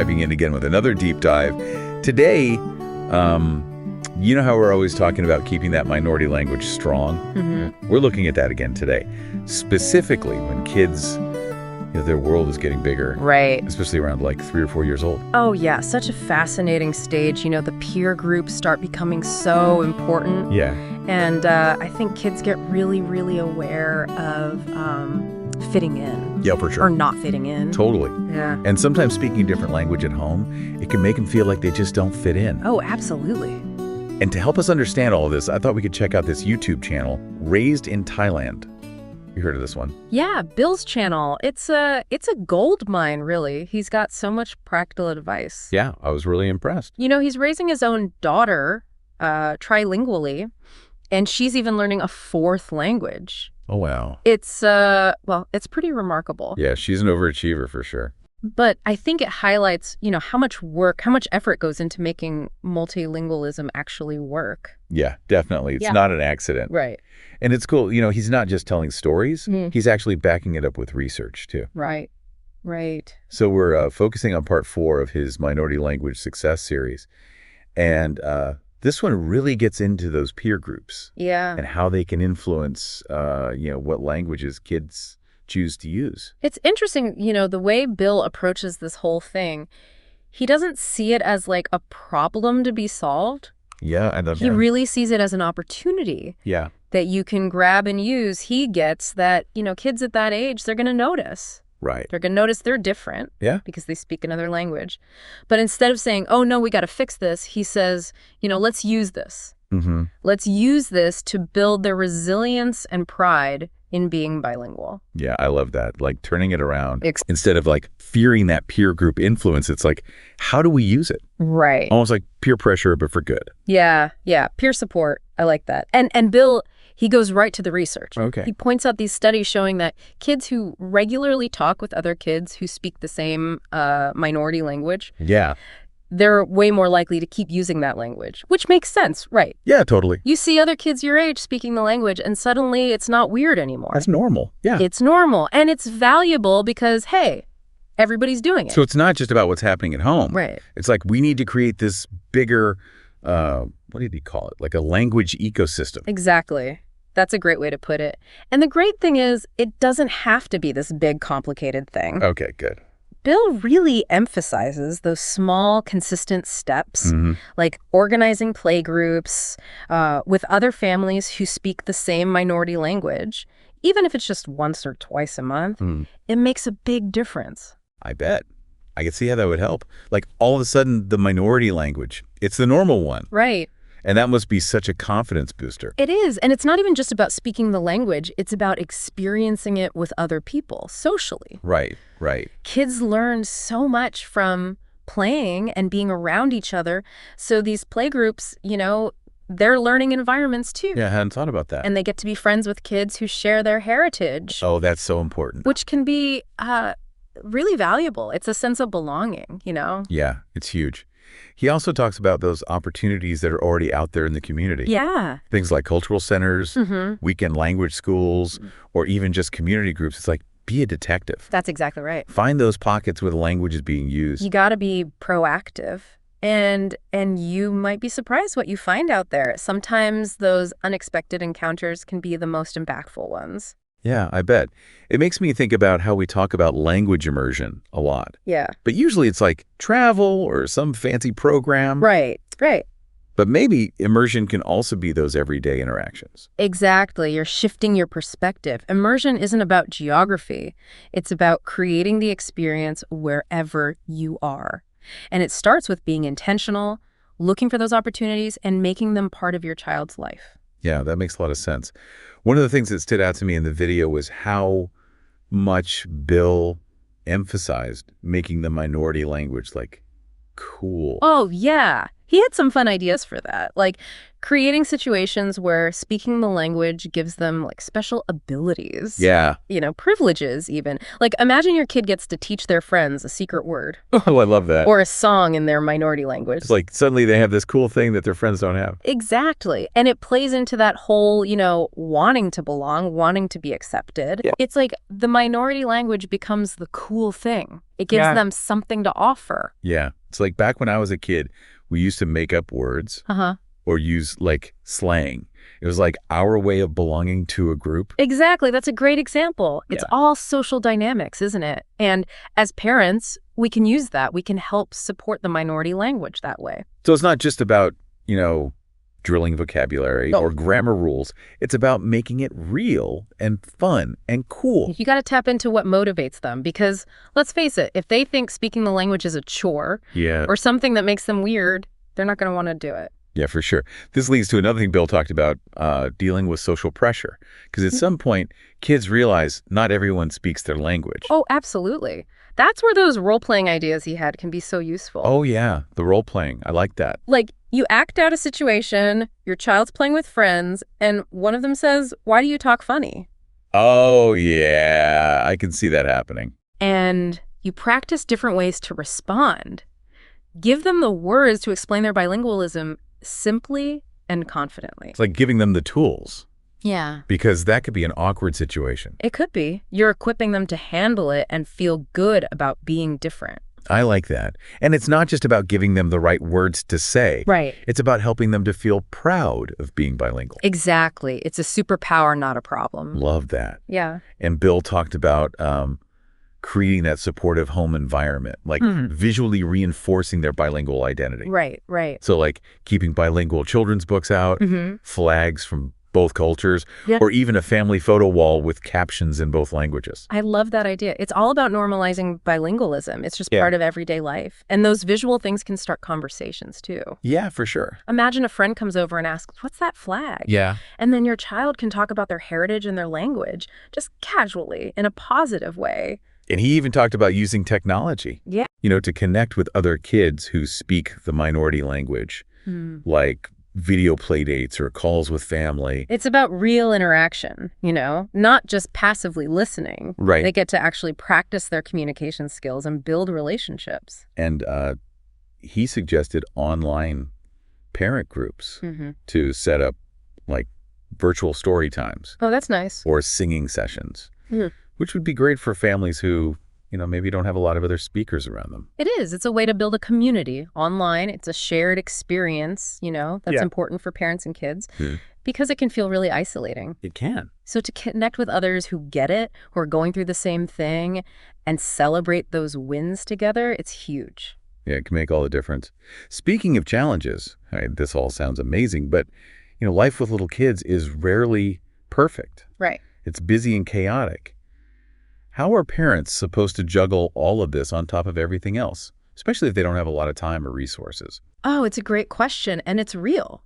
diving in again with another deep dive. Today, you know how we're always talking about keeping that minority language strong? Mm-hmm. We're looking at that again today. Specifically when kids, their world is getting bigger. Right. Especially around like 3 or 4 years old. Oh, yeah. Such a fascinating stage. The peer groups start becoming so important. Yeah. And I think kids get really, really aware of fitting in. Yeah, for sure. Or not fitting in. Totally. Yeah. And sometimes speaking a different language at home, it can make them feel like they just don't fit in. Oh, absolutely. And to help us understand all of this, I thought we could check out this YouTube channel, Raised in Thailand. You heard of this one? Yeah, Bill's channel. It's a gold mine, really. He's got so much practical advice. Yeah, I was really impressed. He's raising his own daughter trilingually, and she's even learning a 4th language. Oh, wow. It's it's pretty remarkable. Yeah, she's an overachiever for sure. But I think it highlights, how much work, how much effort goes into making multilingualism actually work. Yeah, definitely. It's not an accident. Right. And it's cool. He's not just telling stories. He's actually backing it up with research, too. Right. Right. So we're focusing on part 4 of his Minority Language Success series. And this one really gets into those peer groups. Yeah. And how they can influence, what languages kids choose to use. It's interesting, the way Bill approaches this whole thing, he doesn't see it as like a problem to be solved. Yeah, and he really sees it as an opportunity. Yeah. That you can grab and use. He gets that, kids at that age, they're going to notice. Right. They're going to notice they're different. Yeah. Because they speak another language. But instead of saying, oh, no, we got to fix this, he says, let's use this. Mm-hmm. Let's use this to build their resilience and pride in being bilingual. Yeah, I love that. Like turning it around. Instead of like fearing that peer group influence, it's like, how do we use it? Right. Almost like peer pressure, but for good. Yeah. Peer support. I like that. And Bill, he goes right to the research. Okay. He points out these studies showing that kids who regularly talk with other kids who speak the same minority language. Yeah. They're way more likely to keep using that language, which makes sense, right? Yeah, totally. You see other kids your age speaking the language, and suddenly it's not weird anymore. That's normal. Yeah. It's normal, and it's valuable because, hey, everybody's doing it. So it's not just about what's happening at home. Right. It's like we need to create this bigger, what did he call it? Like a language ecosystem. Exactly. That's a great way to put it. And the great thing is, it doesn't have to be this big, complicated thing. Okay, good. Bill really emphasizes those small, consistent steps, like organizing play groups with other families who speak the same minority language. Even if it's just once or twice a month, it makes a big difference. I bet. I can see how that would help. Like all of a sudden, the minority language, it's the normal one. Right. And that must be such a confidence booster. It is. And it's not even just about speaking the language. It's about experiencing it with other people socially. Right, right. Kids learn so much from playing and being around each other. So these play groups, they're learning environments too. Yeah, I hadn't thought about that. And they get to be friends with kids who share their heritage. Oh, that's so important. Which can be really valuable. It's a sense of belonging, Yeah, it's huge. He also talks about those opportunities that are already out there in the community. Yeah. Things like cultural centers, weekend language schools, or even just community groups. It's like, be a detective. That's exactly right. Find those pockets where the language is being used. You got to be proactive. And you might be surprised what you find out there. Sometimes those unexpected encounters can be the most impactful ones. Yeah, I bet. It makes me think about how we talk about language immersion a lot. Yeah. But usually it's like travel or some fancy program. Right, right. But maybe immersion can also be those everyday interactions. Exactly. You're shifting your perspective. Immersion isn't about geography. It's about creating the experience wherever you are. And it starts with being intentional, looking for those opportunities, and making them part of your child's life. Yeah, that makes a lot of sense. One of the things that stood out to me in the video was how much Bill emphasized making the minority language, like, cool. Oh, yeah. He had some fun ideas for that, like creating situations where speaking the language gives them like special abilities. Yeah. Privileges even. Like imagine your kid gets to teach their friends a secret word. Oh, I love that. Or a song in their minority language. It's like suddenly they have this cool thing that their friends don't have. Exactly. And it plays into that whole, wanting to belong, wanting to be accepted. Yeah. It's like the minority language becomes the cool thing. It gives them something to offer. Yeah. It's like back when I was a kid, we used to make up words or use like slang. It was like our way of belonging to a group. Exactly. That's a great example. It's Yeah. all social dynamics, isn't it? And as parents, we can use that. We can help support the minority language that way. So it's not just about, drilling vocabulary or grammar rules. It's about making it real and fun and cool. You got to tap into what motivates them because let's face it, if they think speaking the language is a chore or something that makes them weird, they're not going to want to do it. Yeah, for sure. This leads to another thing Bill talked about, dealing with social pressure. Because at some point, kids realize not everyone speaks their language. Oh, absolutely. That's where those role-playing ideas he had can be so useful. Oh, yeah. The role-playing. I like that. Like, you act out a situation, your child's playing with friends, and one of them says, "Why do you talk funny?" Oh, yeah. I can see that happening. And you practice different ways to respond. Give them the words to explain their bilingualism simply and confidently. It's like giving them the tools. Yeah. Because that could be an awkward situation. It could be. You're equipping them to handle it and feel good about being different. I like that. And it's not just about giving them the right words to say. Right. It's about helping them to feel proud of being bilingual. Exactly. It's a superpower, not a problem. Love that. Yeah. And Bill talked about creating that supportive home environment, like visually reinforcing their bilingual identity. Right, right. So like keeping bilingual children's books out, flags from both cultures, or even a family photo wall with captions in both languages. I love that idea. It's all about normalizing bilingualism. It's just part of everyday life. And those visual things can start conversations too. Yeah, for sure. Imagine a friend comes over and asks, "What's that flag?" Yeah. And then your child can talk about their heritage and their language, just casually, in a positive way. And he even talked about using technology, to connect with other kids who speak the minority language, like video play dates or calls with family. It's about real interaction, not just passively listening. Right. They get to actually practice their communication skills and build relationships. And he suggested online parent groups to set up like virtual story times. Oh, that's nice. Or singing sessions, which would be great for families who maybe don't have a lot of other speakers around them. It is. It's a way to build a community online. It's a shared experience, that's important for parents and kids because it can feel really isolating. It can. So to connect with others who get it, who are going through the same thing, and celebrate those wins together, it's huge. Yeah, it can make all the difference. Speaking of challenges, this all sounds amazing, but life with little kids is rarely perfect. Right. It's busy and chaotic. How are parents supposed to juggle all of this on top of everything else, especially if they don't have a lot of time or resources? Oh, it's a great question, and it's real.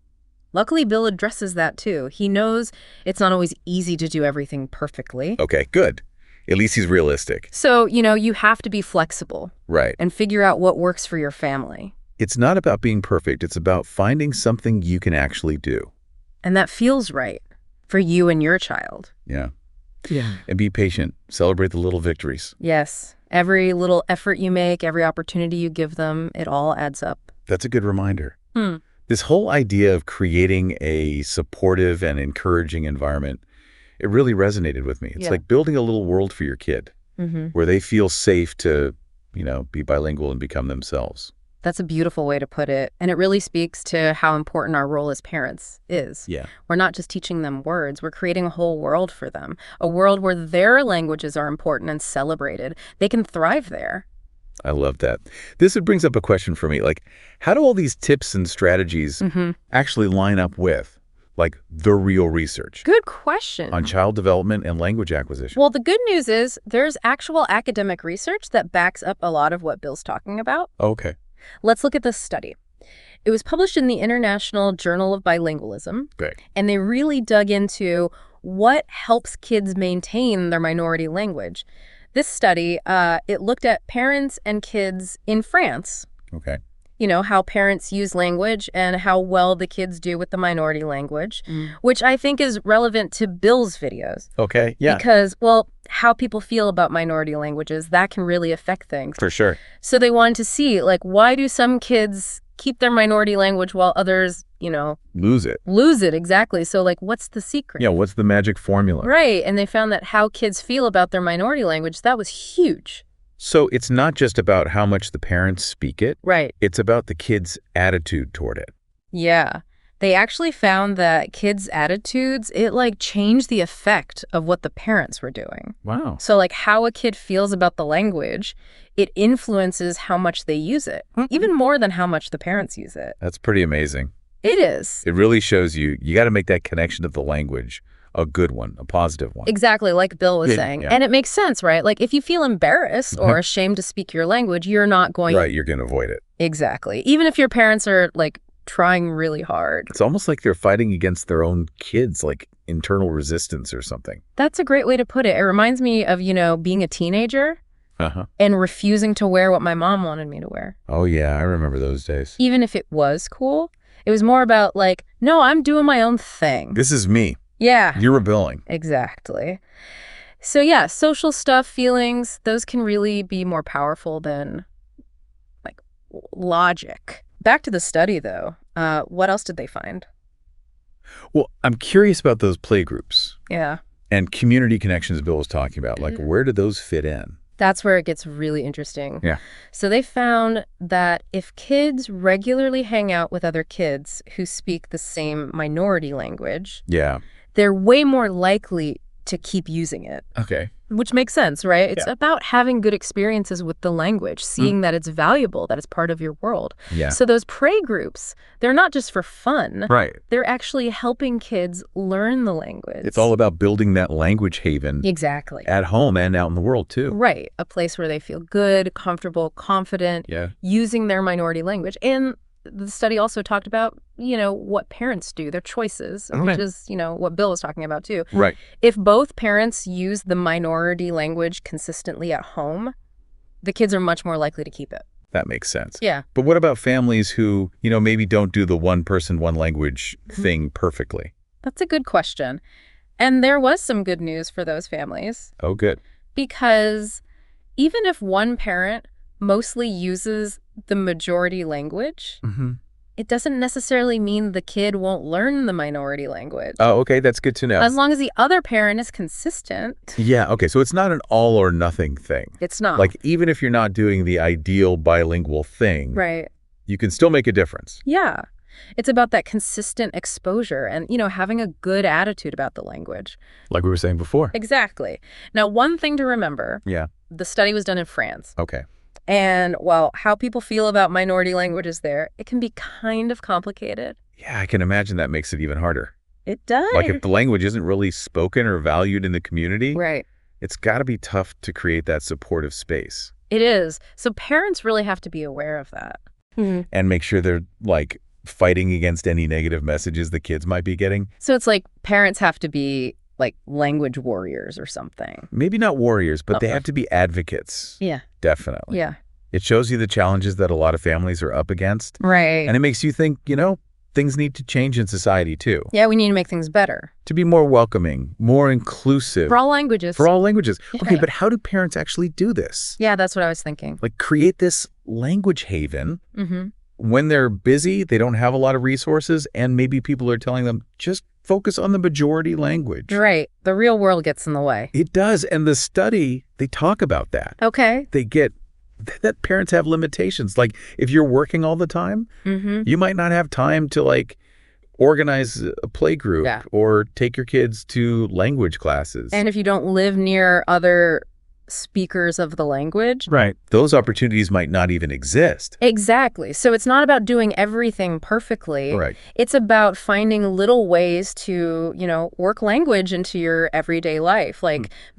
Luckily, Bill addresses that too. He knows it's not always easy to do everything perfectly. Okay, good. At least he's realistic. So, you have to be flexible. Right. And figure out what works for your family. It's not about being perfect. It's about finding something you can actually do. And that feels right for you and your child. Yeah. Yeah. And be patient. Celebrate the little victories. Yes. Every little effort you make, every opportunity you give them, it all adds up. That's a good reminder. This whole idea of creating a supportive and encouraging environment, it really resonated with me. It's like building a little world for your kid where they feel safe to, be bilingual and become themselves. That's a beautiful way to put it. And it really speaks to how important our role as parents is. Yeah. We're not just teaching them words. We're creating a whole world for them, a world where their languages are important and celebrated. They can thrive there. I love that. This brings up a question for me. Like, how do all these tips and strategies actually line up with, like, the real research? Good question. On child development and language acquisition? Well, the good news is there's actual academic research that backs up a lot of what Bill's talking about. Okay. Let's look at this study. It was published in the International Journal of Bilingualism. Great. And they really dug into what helps kids maintain their minority language. This study, it looked at parents and kids in France. Okay. how parents use language and how well the kids do with the minority language, which I think is relevant to Bill's videos. Okay, yeah. Because, well, how people feel about minority languages, that can really affect things. For sure. So they wanted to see, like, why do some kids keep their minority language while others, lose it. Lose it, exactly. So, like, what's the secret? Yeah, what's the magic formula? Right, and they found that how kids feel about their minority language, that was huge. So it's not just about how much the parents speak it. Right. It's about the kids' attitude toward it. Yeah. They actually found that kids' attitudes, it changed the effect of what the parents were doing. Wow. So how a kid feels about the language, it influences how much they use it, even more than how much the parents use it. That's pretty amazing. It is. It really shows you got to make that connection to the language a good one, a positive one. Exactly, like Bill was saying. Yeah. And it makes sense, right? Like, if you feel embarrassed or ashamed to speak your language, you're not going... Right, you're going to avoid it. Exactly. Even if your parents are, trying really hard. It's almost like they're fighting against their own kids, like internal resistance or something. That's a great way to put it. It reminds me of, being a teenager and refusing to wear what my mom wanted me to wear. Oh, yeah, I remember those days. Even if it was cool, it was more about, no, I'm doing my own thing. This is me. Yeah. You're rebelling. Exactly. So yeah, social stuff, feelings, those can really be more powerful than logic. Back to the study though, what else did they find? Well, I'm curious about those play groups. Yeah. And community connections Bill was talking about. Where do those fit in? That's where it gets really interesting. Yeah. So they found that if kids regularly hang out with other kids who speak the same minority language, they're way more likely to keep using it. Okay. Which makes sense, right? It's about having good experiences with the language, seeing that it's valuable, that it's part of your world. Yeah. So those prey groups, they're not just for fun. Right. They're actually helping kids learn the language. It's all about building that language haven. Exactly. At home and out in the world, too. Right. A place where they feel good, comfortable, confident, using their minority language. And the study also talked about, what parents do, their choices, which is, what Bill was talking about too. Right. If both parents use the minority language consistently at home, the kids are much more likely to keep it. That makes sense. Yeah. But what about families who, maybe don't do the one person, one language thing perfectly? That's a good question. And there was some good news for those families. Oh, good. Because even if one parent mostly uses the majority language, it doesn't necessarily mean the kid won't learn the minority language. Oh, okay. That's good to know. As long as the other parent is consistent. Yeah. Okay. So it's not an all or nothing thing. It's not. Even if you're not doing the ideal bilingual thing, right, you can still make a difference. Yeah. It's about that consistent exposure and, having a good attitude about the language. Like we were saying before. Exactly. Now, one thing to remember. Yeah. The study was done in France. Okay. And, well, how people feel about minority languages there, it can be kind of complicated. Yeah, I can imagine that makes it even harder. It does. If the language isn't really spoken or valued in the community, right, it's got to be tough to create that supportive space. It is. So parents really have to be aware of that. And make sure they're, fighting against any negative messages the kids might be getting. So it's parents have to be language warriors or something. Maybe not warriors, but they have to be advocates. Yeah. Definitely. Yeah. It shows you the challenges that a lot of families are up against. Right. And it makes you think, things need to change in society too. Yeah, we need to make things better. To be more welcoming, more inclusive. For all languages. For all languages. Yeah. Okay, but how do parents actually do this? Yeah, that's what I was thinking. Create this language haven. When they're busy, they don't have a lot of resources, and maybe people are telling them, just focus on the majority language. Right. The real world gets in the way. It does. And the study, they talk about that. Okay. They get that parents have limitations. If you're working all the time, you might not have time to organize a play group or take your kids to language classes. And if you don't live near other speakers of the language. Right. Those opportunities might not even exist. Exactly. So it's not about doing everything perfectly. Right. It's about finding little ways to, work language into your everyday life.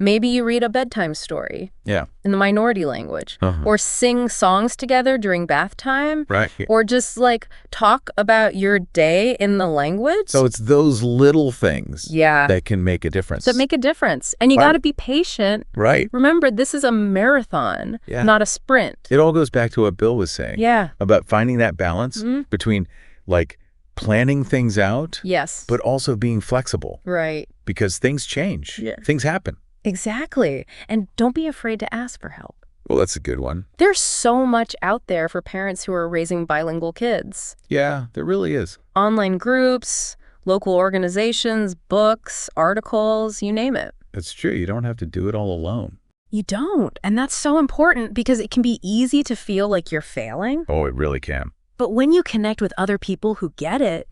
Maybe you read a bedtime story. Yeah. in the minority language, or sing songs together during bath time, or just like talk about your day in the language. So it's those little things that can make a difference. That make a difference. And you got to be patient. Right. Remember, this is a marathon, not a sprint. It all goes back to what Bill was saying about finding that balance between like planning things out, but also being flexible. Right. Because things change. Things happen. Exactly. And don't be afraid to ask for help. Well, that's a good one. There's so much out there for parents who are raising bilingual kids. Yeah, there really is. Online groups, local organizations, books, articles, you name it. It's true. You don't have to do it all alone. You don't. And that's so important because it can be easy to feel like you're failing. Oh, it really can. But when you connect with other people who get it,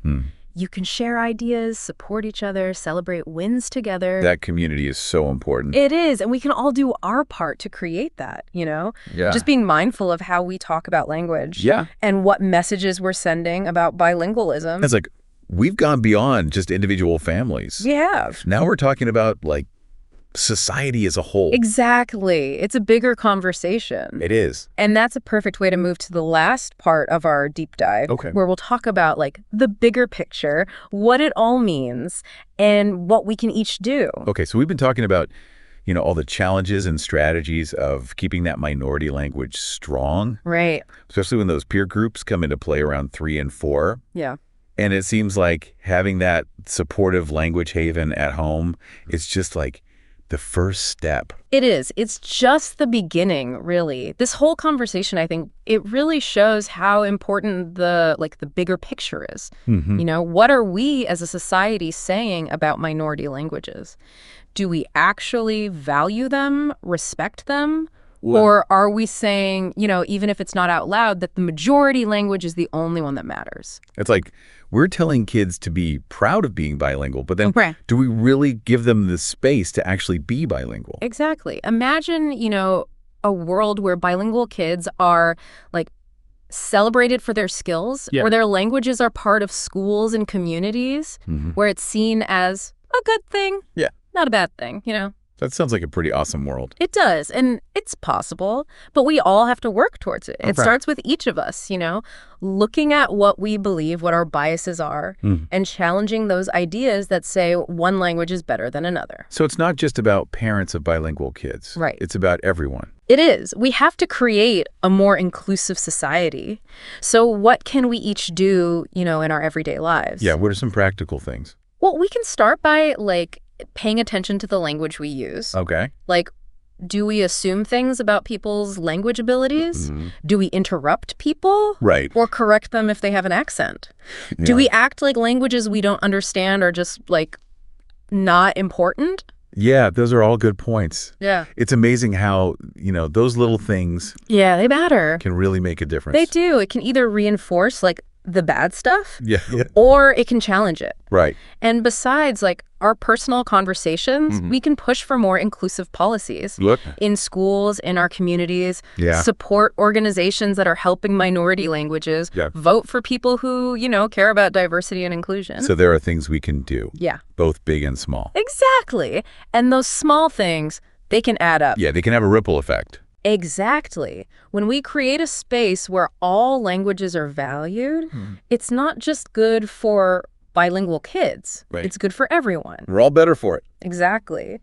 you can share ideas, support each other, celebrate wins together. That community is so important. It is. And we can all do our part to create that, you know? Yeah. Just being mindful of how we talk about language. Yeah. And what messages we're sending about bilingualism. It's like we've gone beyond just individual families. We have. Now we're talking about like society as a whole. Exactly. It's a bigger conversation. It is. And that's a perfect way to move to the last part of our deep dive, where we'll talk about like the bigger picture, what it all means, and what we can each do. Okay, so we've been talking about, you know, all the challenges and strategies of keeping that minority language strong. Right. Especially when those peer groups come into play around 3 and 4. Yeah. And it seems like having that supportive language haven at home is just like the first step. It is. It's just the beginning, really. This whole conversation, I think, it really shows how important the bigger picture is. You know, what are we as a society saying about minority languages? Do we actually value them, respect them? Well, or are we saying, you know, even if it's not out loud, that the majority language is the only one that matters? It's like we're telling kids to be proud of being bilingual, but then do we really give them the space to actually be bilingual? Exactly. Imagine, you know, a world where bilingual kids are like celebrated for their skills, where their languages are part of schools and communities, where it's seen as a good thing, not a bad thing, you know? That sounds like a pretty awesome world. It does, and it's possible, but we all have to work towards it. It starts with each of us, you know, looking at what we believe, what our biases are, and challenging those ideas that say one language is better than another. So it's not just about parents of bilingual kids. Right. It's about everyone. It is. We have to create a more inclusive society. So what can we each do, you know, in our everyday lives? Yeah, what are some practical things? Well, we can start by, like, paying attention to the language we use. Okay. Like, do we assume things about people's language abilities? Do we interrupt people? Right. Or correct them if they have an accent? Do we act like languages we don't understand are just, like, not important? Yeah, those are all good points. Yeah. It's amazing how, you know, those little things they matter. Can really make a difference. They do. It can either reinforce, like, the bad stuff, yeah, or it can challenge it. Right. And besides, like, our personal conversations, we can push for more inclusive policies in schools, in our communities, support organizations that are helping minority languages, vote for people who, you know, care about diversity and inclusion. So there are things we can do. Yeah. Both big and small. Exactly. And those small things, they can add up. Yeah, they can have a ripple effect. Exactly. When we create a space where all languages are valued, it's not just good for bilingual kids. Right. It's good for everyone. We're all better for it. Exactly.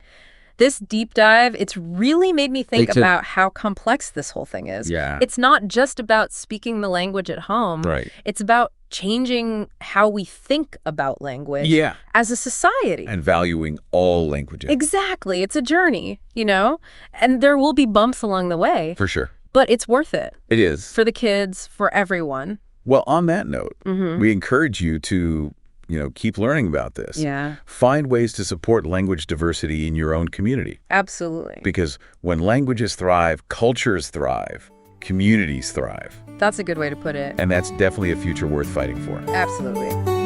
This deep dive, it's really made me think about how complex this whole thing is. Yeah. It's not just about speaking the language at home. Right. It's about changing how we think about language as a society. And valuing all languages. Exactly. It's a journey, you know? And there will be bumps along the way. For sure. But it's worth it. It is. For the kids, for everyone. Well, on that note, we encourage you to, you know, keep learning about this. Yeah. Find ways to support language diversity in your own community. Absolutely. Because when languages thrive, cultures thrive, communities thrive. That's a good way to put it. And that's definitely a future worth fighting for. Absolutely.